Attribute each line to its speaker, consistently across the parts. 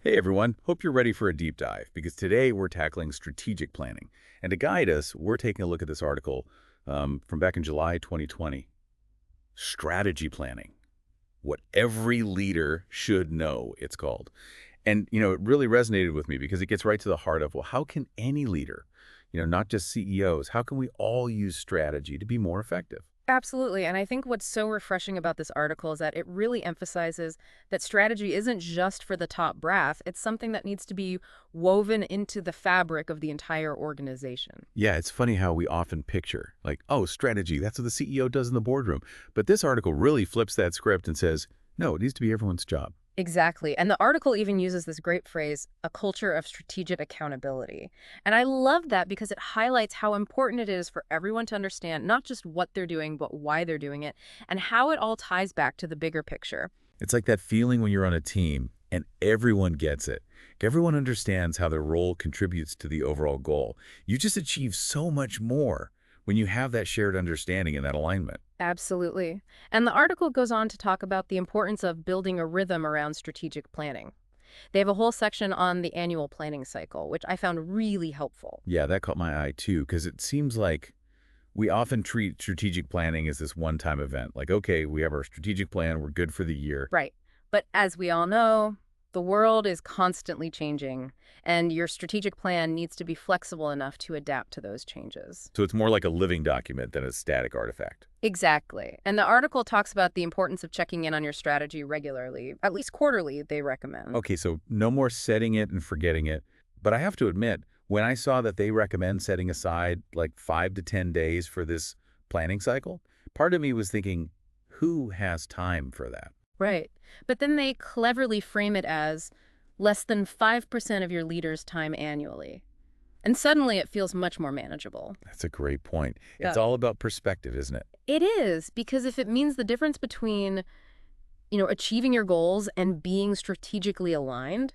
Speaker 1: Hey everyone, hope you're ready for a deep dive because today we're tackling strategic planning. And to guide us, we're taking a look at this article from back in July 2020. Strategy planning. What every leader should know, it's called. And, it really resonated with me because it gets right to the heart of, well, how can any leader, not just CEOs, how can we all use strategy to be more effective?
Speaker 2: Absolutely. And I think what's so refreshing about this article is that it really emphasizes that strategy isn't just for the top brass. It's something that needs to be woven into the fabric of the entire organization.
Speaker 1: Yeah, it's funny how we often picture, like, oh, strategy, that's what the CEO does in the boardroom. But this article really flips that script and says, no, it needs to be everyone's job.
Speaker 2: Exactly. And the article even uses this great phrase, a culture of strategic accountability. And I love that because it highlights how important it is for everyone to understand not just what they're doing, but why they're doing it, and how it all ties back to the bigger picture.
Speaker 1: It's like that feeling when you're on a team and everyone gets it. Everyone understands how their role contributes to the overall goal. You just achieve so much more when you have that shared understanding and that alignment.
Speaker 2: Absolutely. And the article goes on to talk about the importance of building a rhythm around strategic planning. They have a whole section on the annual planning cycle, which I found really helpful.
Speaker 1: Yeah, that caught my eye too, because it seems like we often treat strategic planning as this one-time event. Like, okay, we have our strategic plan, we're good for the year.
Speaker 2: Right. But as we all know, the world is constantly changing, and your strategic plan needs to be flexible enough to adapt to those changes.
Speaker 1: So it's more like a living document than a static artifact.
Speaker 2: Exactly. And the article talks about the importance of checking in on your strategy regularly, at least quarterly, they recommend.
Speaker 1: Okay, so no more setting it and forgetting it. But I have to admit, when I saw that they recommend setting aside like 5 to 10 days for this planning cycle, part of me was thinking, who has time for that?
Speaker 2: Right. But then they cleverly frame it as less than 5% of your leader's time annually. And suddenly it feels much more manageable.
Speaker 1: That's a great point. It's
Speaker 2: Yeah.
Speaker 1: all about perspective, isn't it?
Speaker 2: It is, because if it means the difference between, achieving your goals and being strategically aligned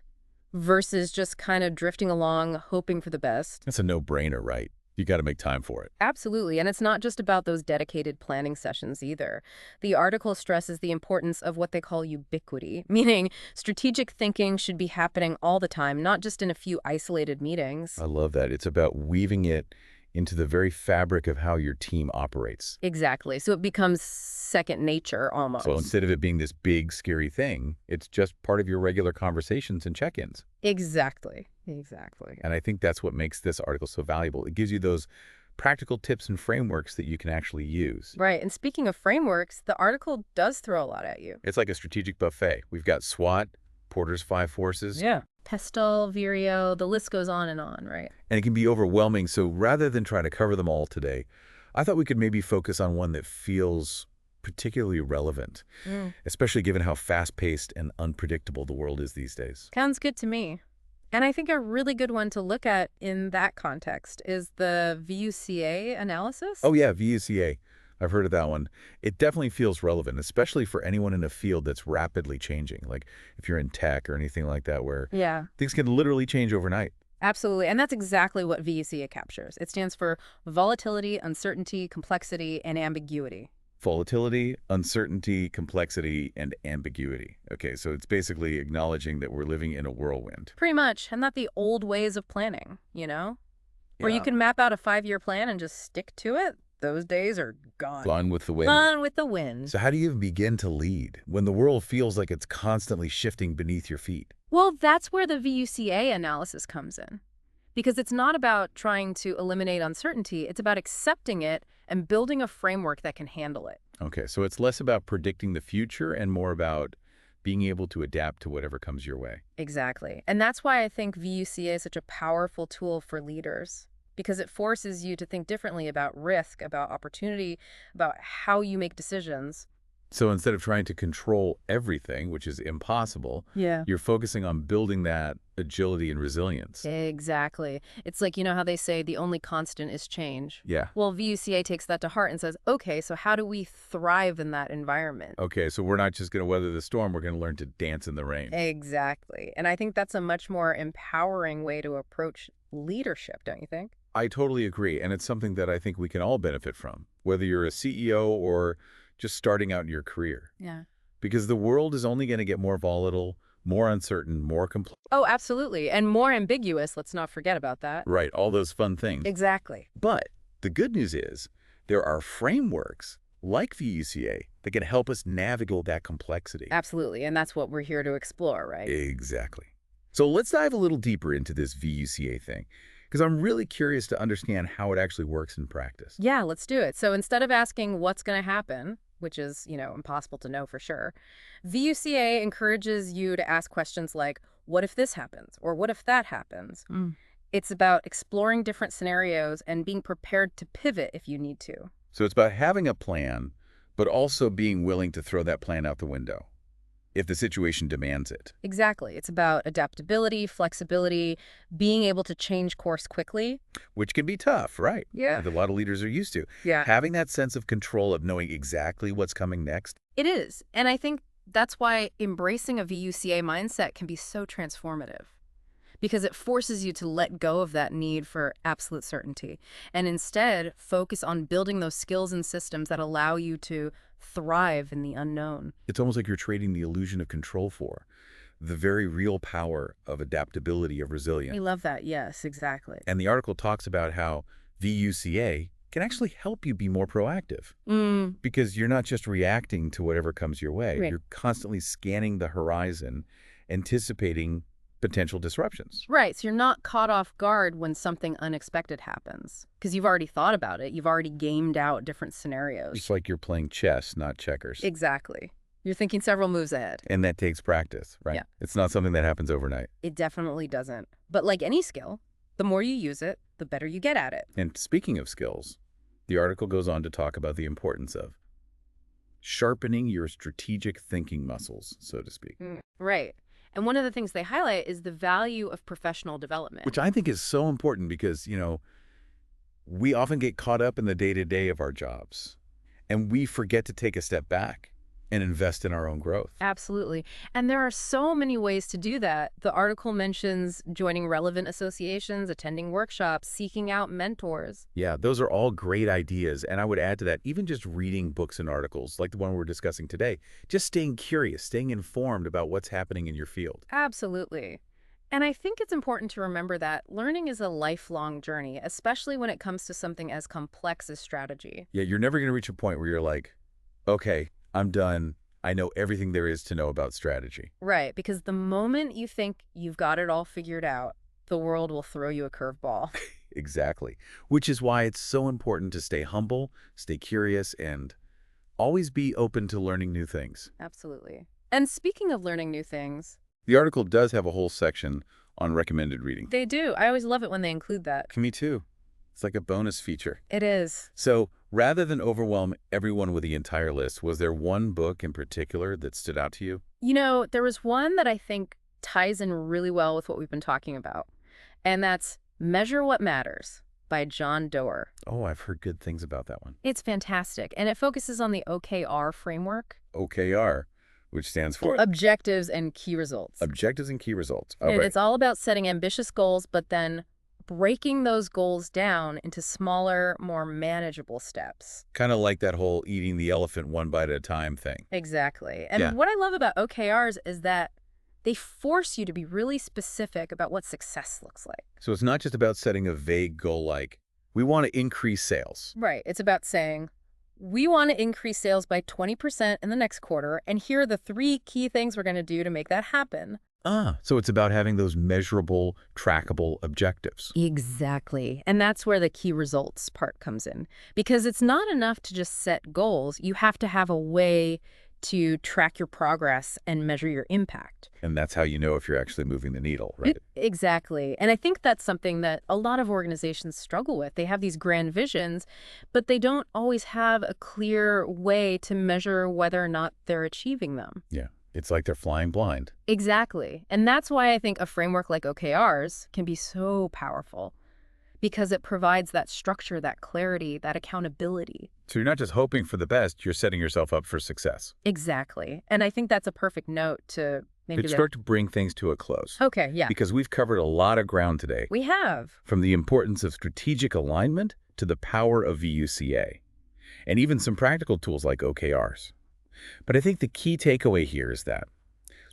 Speaker 2: versus just kind of drifting along, hoping for the best.
Speaker 1: That's a no-brainer, right? You got to make time for it.
Speaker 2: Absolutely. And it's not just about those dedicated planning sessions either. The article stresses the importance of what they call ubiquity, meaning strategic thinking should be happening all the time, not just in a few isolated meetings.
Speaker 1: I love that. It's about weaving it into the very fabric of how your team operates.
Speaker 2: Exactly. So it becomes second nature
Speaker 1: So
Speaker 2: almost.
Speaker 1: instead of it being this big, scary thing, it's just part of your regular conversations and check-ins.
Speaker 2: Exactly. Exactly.
Speaker 1: And I think that's what makes this article so valuable. It gives you those practical tips and frameworks that you can actually use.
Speaker 2: Right. And speaking of frameworks, the article does throw a lot at you.
Speaker 1: It's like a strategic buffet. We've got SWOT, Porter's Five Forces,
Speaker 2: Yeah. Pestel, Vireo, the list goes on, right?
Speaker 1: and it can be overwhelming. So rather than try to cover them all today, I thought we could maybe focus on one that feels particularly relevant,
Speaker 2: Mm.
Speaker 1: especially given how fast-paced and unpredictable the world is these days.
Speaker 2: Sounds good to me. And I think a really good one to look at in that context is the VUCA analysis.
Speaker 1: Oh yeah, VUCA. I've heard of that one. It definitely feels relevant, especially for anyone in a field that's rapidly changing, like if you're in tech or anything like that, where
Speaker 2: Yeah,
Speaker 1: things can literally change overnight.
Speaker 2: absolutely. And that's exactly what VUCA captures. It stands for volatility, uncertainty, complexity, and ambiguity.
Speaker 1: Volatility, uncertainty, complexity, and ambiguity. Okay, so it's basically acknowledging that we're living in a whirlwind.
Speaker 2: Pretty much, and not the old ways of planning, Where you
Speaker 1: Yeah.
Speaker 2: can map out a 5-year plan and just stick to it. Those days are gone.
Speaker 1: Gone with the wind.
Speaker 2: Gone with the wind.
Speaker 1: So how do you even begin to lead when the world feels like it's constantly shifting beneath your feet?
Speaker 2: Well, that's where the VUCA analysis comes in. Because it's not about trying to eliminate uncertainty, it's about accepting it and building a framework that can handle it.
Speaker 1: Okay, so it's less about predicting the future and more about being able to adapt to whatever comes your way.
Speaker 2: Exactly. And that's why I think VUCA is such a powerful tool for leaders, because it forces you to think differently about risk, about opportunity, about how you make decisions.
Speaker 1: So instead of trying to control everything, which is impossible,
Speaker 2: Yeah.
Speaker 1: you're focusing on building that agility and resilience.
Speaker 2: Exactly. It's like, how they say the only constant is change.
Speaker 1: Yeah.
Speaker 2: Well, VUCA takes that to heart and says, okay, so how do we thrive in that environment?
Speaker 1: Okay, so we're not just going to weather the storm, we're going to learn to dance in the rain.
Speaker 2: Exactly. And I think that's a much more empowering way to approach leadership, don't you think?
Speaker 1: I totally agree, and it's something that I think we can all benefit from, whether you're a CEO or just starting out in your career.
Speaker 2: Yeah.
Speaker 1: Because the world is only going to get more volatile, more uncertain, more complex.
Speaker 2: Oh, absolutely. And more ambiguous, let's not forget about that.
Speaker 1: Right, all those fun things.
Speaker 2: Exactly.
Speaker 1: But the good news is there are frameworks like VUCA that can help us navigate that complexity.
Speaker 2: Absolutely. And that's what we're here to explore, right?
Speaker 1: Exactly. So let's dive a little deeper into this VUCA thing, because I'm really curious to understand how it actually works in practice.
Speaker 2: Yeah, let's do it. So instead of asking what's going to happen, which is, impossible to know for sure, VUCA encourages you to ask questions like, what if this happens? Or what if that happens? It's about exploring different scenarios and being prepared to pivot if you need to.
Speaker 1: So it's about having a plan, but also being willing to throw that plan out the window if the situation demands it.
Speaker 2: Exactly. It's about adaptability, flexibility, being able to change course quickly.
Speaker 1: Which can be tough, right?
Speaker 2: Yeah.
Speaker 1: That a lot of leaders are used to.
Speaker 2: Yeah.
Speaker 1: Having that sense of control of knowing exactly what's coming next.
Speaker 2: It is. And I think that's why embracing a VUCA mindset can be so transformative, because it forces you to let go of that need for absolute certainty and instead focus on building those skills and systems that allow you to thrive in the unknown.
Speaker 1: It's almost like you're trading the illusion of control for the very real power of adaptability, of
Speaker 2: I
Speaker 1: resilience.
Speaker 2: love that. Yes, exactly.
Speaker 1: And the article talks about how VUCA can actually help you be more proactive because you're not just reacting to whatever comes your way.
Speaker 2: Right.
Speaker 1: You're constantly scanning the horizon, anticipating potential disruptions.
Speaker 2: Right. So you're not caught off guard when something unexpected happens because you've already thought about it. You've already gamed out different scenarios.
Speaker 1: It's like you're playing chess, not checkers.
Speaker 2: Exactly. You're thinking several moves ahead.
Speaker 1: And that takes practice, right?
Speaker 2: Yeah.
Speaker 1: It's not something that happens overnight.
Speaker 2: It definitely doesn't. But like any skill, the more you use it, the better you get at it.
Speaker 1: And speaking of skills, the article goes on to talk about the importance of sharpening your strategic thinking muscles, so to speak.
Speaker 2: Right. And one of the things they highlight is the value of professional development.
Speaker 1: Which I think is so important because, we often get caught up in the day-to-day of our jobs, and we forget to take a step back and invest in our own growth.
Speaker 2: Absolutely. And there are so many ways to do that. The article mentions joining relevant associations, attending workshops, seeking out mentors.
Speaker 1: Yeah, those are all great ideas. And I would add to that, even just reading books and articles like the one we're discussing today, just staying curious, staying informed about what's happening in your field.
Speaker 2: Absolutely. And I think it's important to remember that learning is a lifelong journey, especially when it comes to something as complex as strategy.
Speaker 1: Yeah, you're never going to reach a point where you're like, okay, I'm done. I know everything there is to know about strategy.
Speaker 2: Right, because the moment you think you've got it all figured out, the world will throw you a curveball.
Speaker 1: Exactly. Which is why it's so important to stay humble, stay curious, and always be open to learning new things.
Speaker 2: Absolutely. And speaking of learning new things,
Speaker 1: The article does have a whole section on recommended reading.
Speaker 2: they do. I always love it when they include that.
Speaker 1: Me too. It's like a bonus feature.
Speaker 2: It is.
Speaker 1: So rather than overwhelm everyone with the entire list, was there one book in particular that stood out to you?
Speaker 2: There was one that I think ties in really well with what we've been talking about, and that's Measure What Matters by John Doerr.
Speaker 1: Oh, I've heard good things about that one.
Speaker 2: It's fantastic, and it focuses on the OKR framework.
Speaker 1: OKR, which stands for
Speaker 2: Objectives and Key Results.
Speaker 1: Objectives and Key Results. Oh,
Speaker 2: And
Speaker 1: right.
Speaker 2: it's all about setting ambitious goals, but then breaking those goals down into smaller, more manageable steps.
Speaker 1: Kind of like that whole eating the elephant one bite at a time thing.
Speaker 2: Exactly. And
Speaker 1: Yeah.
Speaker 2: what I love about OKRs is that they force you to be really specific about what success looks like.
Speaker 1: So it's not just about setting a vague goal like, we want to increase sales.
Speaker 2: Right. It's about saying, we want to increase sales by 20% in the next quarter, and here are the 3 key things we're going to do to make that happen.
Speaker 1: So it's about having those measurable, trackable objectives.
Speaker 2: Exactly. And that's where the key results part comes in. Because it's not enough to just set goals. You have to have a way to track your progress and measure your impact.
Speaker 1: And that's how you know if you're actually moving the needle, right?
Speaker 2: Exactly. And I think that's something that a lot of organizations struggle with. They have these grand visions, but they don't always have a clear way to measure whether or not they're achieving them.
Speaker 1: Yeah. It's like they're flying blind.
Speaker 2: Exactly. And that's why I think a framework like OKRs can be so powerful, because it provides that structure, that clarity, that accountability.
Speaker 1: So you're not just hoping for the best, you're setting yourself up for success.
Speaker 2: Exactly. And I think that's a perfect note to maybe
Speaker 1: Could start to bring things to a close.
Speaker 2: Okay, yeah.
Speaker 1: Because we've covered a lot of ground today,
Speaker 2: We have.
Speaker 1: from the importance of strategic alignment to the power of VUCA, and even some practical tools like OKRs. But I think the key takeaway here is that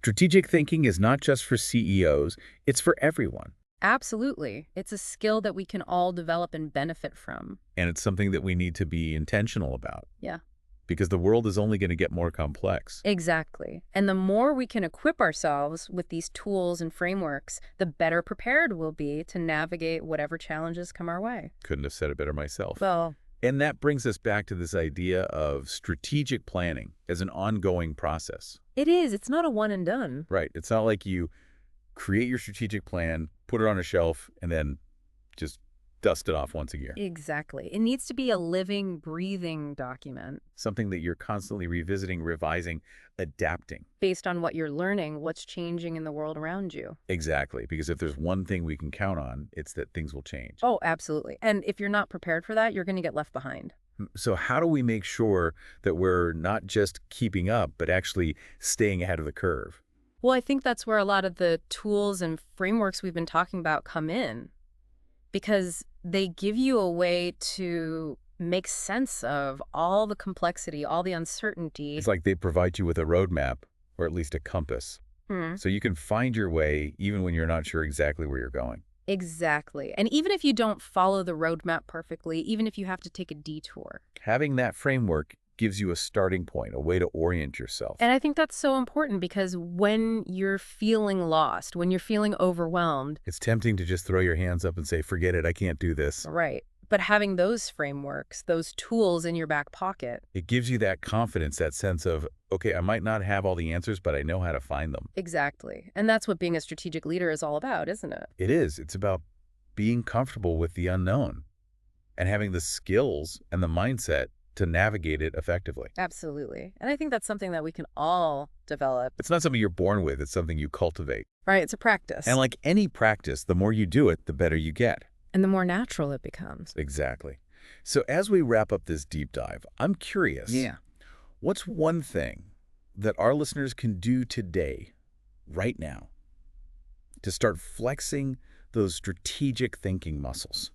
Speaker 1: Strategic thinking is not just for CEOs, it's for everyone.
Speaker 2: Absolutely. It's a skill that we can all develop and benefit from.
Speaker 1: And it's something that we need to be intentional about
Speaker 2: Yeah.
Speaker 1: because the world is only going to get more complex.
Speaker 2: Exactly. And the more we can equip ourselves with these tools and frameworks, the better prepared we'll be to navigate whatever challenges come our way.
Speaker 1: Couldn't have said it better myself.
Speaker 2: Well,
Speaker 1: And that brings us back to this idea of strategic planning as an ongoing process.
Speaker 2: it is. It's not a one and done.
Speaker 1: Right. It's not like you create your strategic plan, put it on a shelf, and then just dust it off once a year.
Speaker 2: Exactly. It needs to be a living, breathing document
Speaker 1: Something that you're constantly revisiting, revising, adapting.
Speaker 2: based on what you're learning, what's changing in the world around you.
Speaker 1: Exactly. Because if there's one thing we can count on, it's that things will change.
Speaker 2: Oh, absolutely. And if you're not prepared for that, you're going to get left behind.
Speaker 1: So how do we make sure that we're not just keeping up, but actually staying ahead of the curve?
Speaker 2: Well, I think that's where a lot of the tools and frameworks we've been talking about come in, because they give you a way to make sense of all the complexity, all the uncertainty.
Speaker 1: It's like they provide you with a roadmap, or at least a compass,
Speaker 2: Hmm.
Speaker 1: so you can find your way even when you're not sure exactly where you're going.
Speaker 2: Exactly. And even if you don't follow the roadmap perfectly, even if you have to take a detour.
Speaker 1: Having that framework gives you a starting point, a way to orient yourself.
Speaker 2: And I think that's so important because when you're feeling lost, when you're feeling overwhelmed,
Speaker 1: It's tempting to just throw your hands up and say, forget it, I can't do this.
Speaker 2: right. But having those frameworks, those tools in your back pocket.
Speaker 1: It gives you that confidence, that sense of, okay, I might not have all the answers, but I know how to find them.
Speaker 2: Exactly. And that's what being a strategic leader is all about, isn't it?
Speaker 1: It is. It's about being comfortable with the unknown and having the skills and the mindset to navigate it effectively.
Speaker 2: Absolutely. And I think that's something that we can all develop.
Speaker 1: It's not something you're born with. It's something you cultivate.
Speaker 2: Right? It's a practice.
Speaker 1: And like any practice, the more you do it, the better you get.
Speaker 2: And the more natural it becomes.
Speaker 1: Exactly. So as we wrap up this deep dive, I'm curious. What's one thing that our listeners can do today, right now, to start flexing those strategic thinking muscles?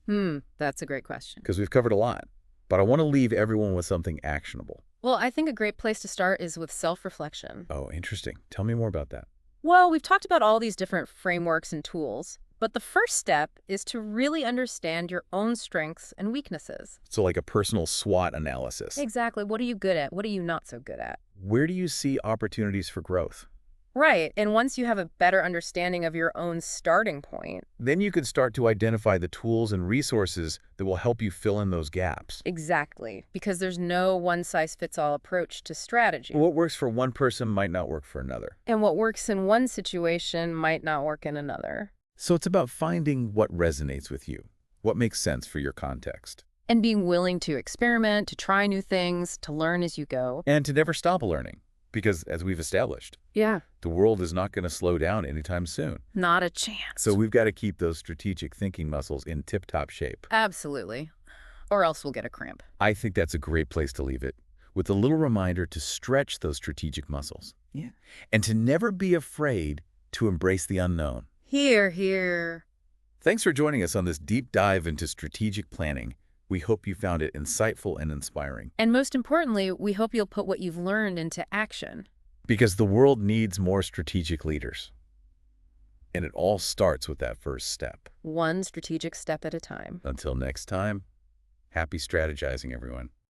Speaker 2: That's a great question.
Speaker 1: Because we've covered a lot, but I want to leave everyone with something actionable.
Speaker 2: Well, I think a great place to start is with self-reflection.
Speaker 1: Oh, interesting. Tell me more about that.
Speaker 2: Well, we've talked about all these different frameworks and tools, but the first step is to really understand your own strengths and weaknesses.
Speaker 1: So like a personal SWOT analysis.
Speaker 2: Exactly. What are you good at? What are you not so good at?
Speaker 1: Where do you see opportunities for growth?
Speaker 2: Right. And once you have a better understanding of your own starting point.
Speaker 1: Then you can start to identify the tools and resources that will help you fill in those gaps.
Speaker 2: Exactly. Because there's no one-size-fits-all approach to strategy.
Speaker 1: What works for one person might not work for another.
Speaker 2: And what works in one situation might not work in another.
Speaker 1: So it's about finding what resonates with you, what makes sense for your context.
Speaker 2: And being willing to experiment, to try new things, to learn as you go.
Speaker 1: And to never stop learning, because as we've established,
Speaker 2: Yeah.
Speaker 1: the world is not going to slow down anytime soon.
Speaker 2: Not a chance.
Speaker 1: So we've got to keep those strategic thinking muscles in tip-top shape.
Speaker 2: Absolutely. Or else we'll get a cramp.
Speaker 1: I think that's a great place to leave it, with a little reminder to stretch those strategic muscles.
Speaker 2: Yeah.
Speaker 1: And to never be afraid to embrace the unknown.
Speaker 2: Here, here.
Speaker 1: Thanks for joining us on this deep dive into strategic planning. We hope you found it insightful and inspiring.
Speaker 2: And most importantly, we hope you'll put what you've learned into action.
Speaker 1: Because the world needs more strategic leaders. And it all starts with that first step.
Speaker 2: One strategic step at a time.
Speaker 1: Until next time, happy strategizing, everyone.